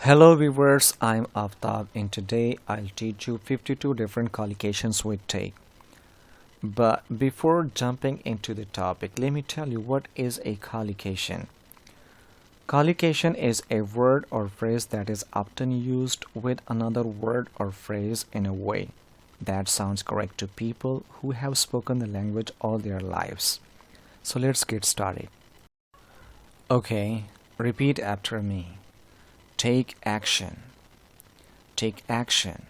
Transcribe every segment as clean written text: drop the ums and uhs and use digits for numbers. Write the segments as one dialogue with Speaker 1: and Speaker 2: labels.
Speaker 1: Hello viewers, I'm Aftab and today I'll teach you 52 different collocations we take. But before jumping into the topic, let me tell you what is a collocation. Collocation is a word or phrase that is often used with another word or phrase in a way that sounds correct to people who have spoken the language all their lives. So let's get started. Okay, repeat after me. Take action. Take action.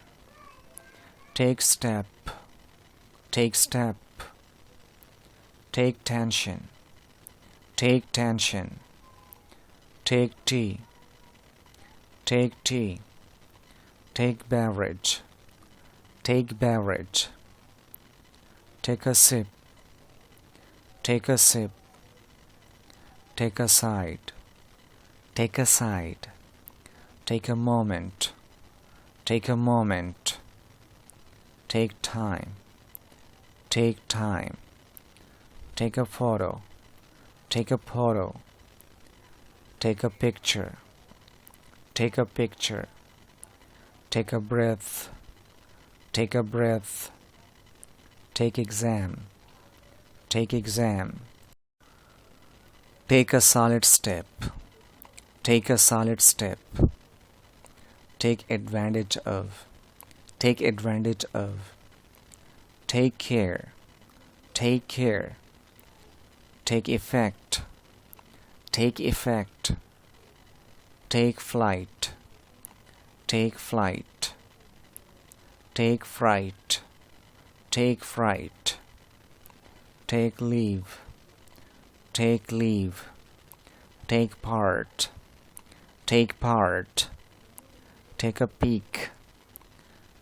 Speaker 1: Take step. Take step. Take tension. Take tension. Take tea. Take tea. Take beverage. Take beverage. Take a sip. Take a sip. Take a side. Take a side. Take a moment. Take a moment. Take time. Take time. Take a photo. Take a photo. Take a picture. Take a picture. Take a breath. Take a breath. Take exam. Take exam. Take a solid step. Take a solid step. Take advantage of. Take advantage of. Take care. Take care. Take effect. Take effect. Take flight. Take flight. Take fright. Take fright. Take leave. Take leave. Take part. Take part. Take a peek.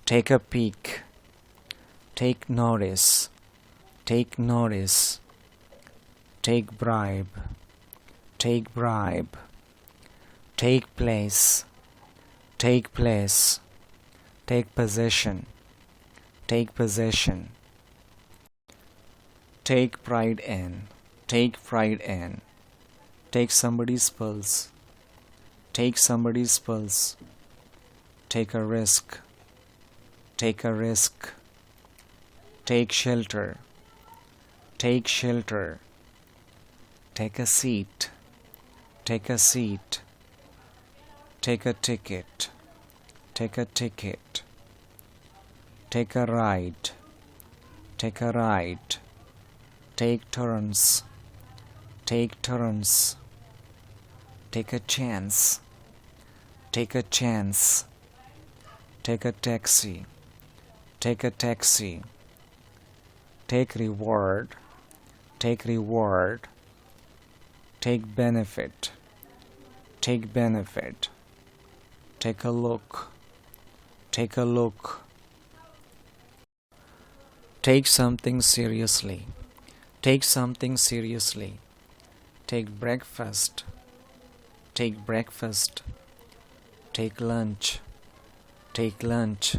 Speaker 1: Take a peek. Take notice. Take notice. Take bribe. Take bribe. Take place. Take place. Take possession. Take possession. Take pride in. Take pride in. Take somebody's pulse. Take somebody's pulse. Take a risk. Take a risk. Take shelter. Take shelter. Take a seat. Take a seat. Take a ticket. Take a ticket. Take a ride. Take a ride. Take turns. Take turns. Take a chance. Take a chance. Take a taxi. Take a taxi. Take reward. Take reward. Take benefit. Take benefit. Take a look. Take a look. Take something seriously. Take something seriously. Take breakfast. Take breakfast. Take lunch. Take lunch.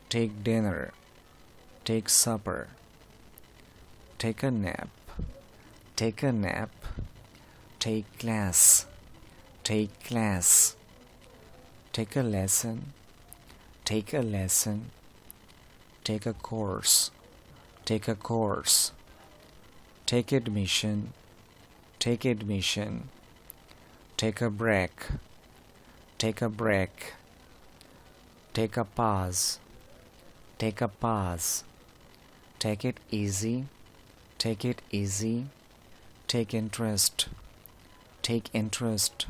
Speaker 1: Take dinner. Take supper. Take a nap. Take a nap. Take class. Take class. Take a lesson. Take a lesson. Take a course. Take a course. Take admission. Take admission. Take a break. Take a break. Take a pause. Take a pause. Take it easy. Take it easy. Take interest. Take interest.